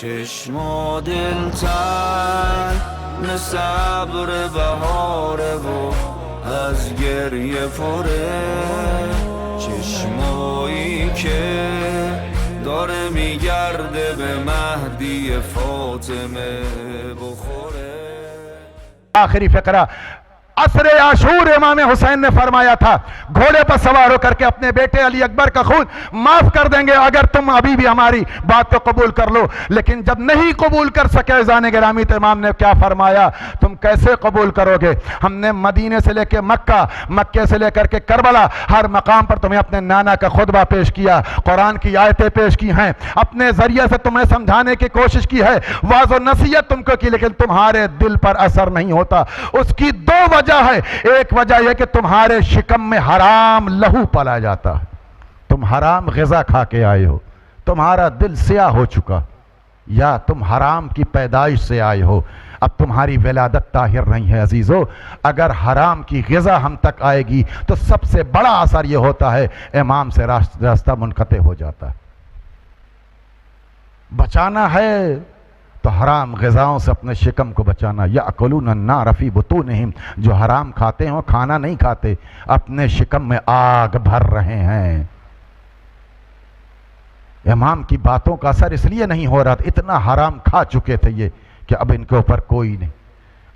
چشم و دل تن صبر بهاره و از گریه پره چشمایی که داره میگرده به مهدی فاطمه بخوره. آخری فقرہ عصر عاشور امام حسین نے فرمایا تھا گھوڑے پر سوار ہو کر کے اپنے بیٹے علی اکبر کا خون معاف کر دیں گے اگر تم ابھی بھی ہماری بات کو قبول کر لو. لیکن جب نہیں قبول کر سکے عزیزان گرامی تو امام نے کیا فرمایا تم کیسے قبول کرو گے؟ ہم نے مدینے سے لے کے مکہ، مکے سے لے کر کے کربلا، ہر مقام پر تمہیں اپنے نانا کا خطبہ پیش کیا، قرآن کی آیتیں پیش کی ہیں، اپنے ذریعے سے تمہیں سمجھانے کی کوشش کی ہے، واعظ و نصیحت تم کو کی، لیکن تمہارے دل پر اثر نہیں ہوتا. اس کی دو وجہ ہے. ایک وجہ یہ کہ تمہارے شکم میں حرام لہو پالا جاتا ہے، تم حرام غذا کھا کے آئے ہو، تمہارا دل سیاہ ہو چکا، یا تم حرام کی پیدائش سے آئے ہو، اب تمہاری ولادت طاہر نہیں ہے. عزیزو اگر حرام کی غذا ہم تک آئے گی تو سب سے بڑا اثر یہ ہوتا ہے امام سے راستہ منقطع ہو جاتا ہے. بچانا ہے تو حرام غذاؤں سے اپنے شکم کو بچانا. یأکلون النار فی بطونہم، جو حرام کھاتے ہیں وہ کھانا نہیں کھاتے، اپنے شکم میں آگ بھر رہے ہیں. امام کی باتوں کا اثر اس لیے نہیں ہو رہا تھا، اتنا حرام کھا چکے تھے یہ کہ اب ان کے اوپر کوئی نہیں.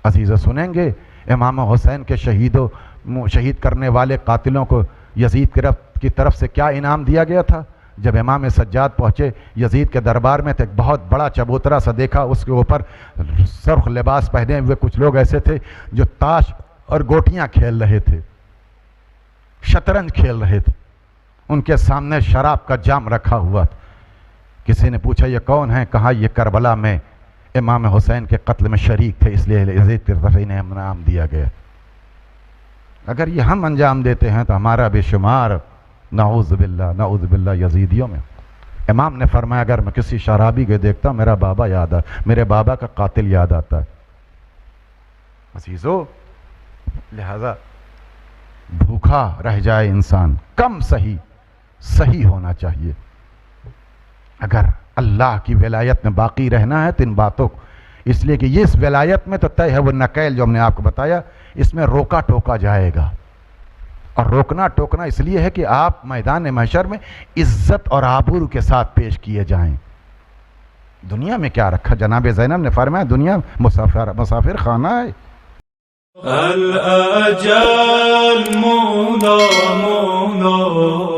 عزیزو سنیں گے امام حسین کے شہید کرنے والے قاتلوں کو یزید کی طرف سے کیا انعام دیا گیا تھا؟ جب امام سجاد پہنچے یزید کے دربار میں تو ایک بہت بڑا چبوترا سا دیکھا، اس کے اوپر سرخ لباس پہنے ہوئے کچھ لوگ ایسے تھے جو تاش اور گوٹیاں کھیل رہے تھے، شطرنج کھیل رہے تھے، ان کے سامنے شراب کا جام رکھا ہوا تھا. کسی نے پوچھا یہ کون ہیں؟ کہا یہ کربلا میں امام حسین کے قتل میں شریک تھے، اس لیے یزید کی طرف انہیں انعام دیا گیا. اگر یہ ہم انجام دیتے ہیں تو ہمارا بے شمار نعوذ باللہ یزیدیوں میں. امام نے فرمایا اگر میں کسی شرابی کو دیکھتا ہوں میرے بابا کا قاتل یاد آتا ہے. عزیزو لہذا بھوکا رہ جائے انسان کم صحیح ہونا چاہیے. اگر اللہ کی ولایت میں باقی رہنا ہے تو ان باتوں کو، اس لیے کہ یہ اس ولایت میں تو طے ہے وہ نکیل جو ہم نے آپ کو بتایا، اس میں روکا ٹوکا جائے گا. اور روکنا ٹوکنا اس لیے ہے کہ آپ میدان محشر میں عزت اور آبرو کے ساتھ پیش کیے جائیں. دنیا میں کیا رکھا؟ جناب زینب نے فرمایا دنیا مسافر خانہ ہے. الأجل مولا مولا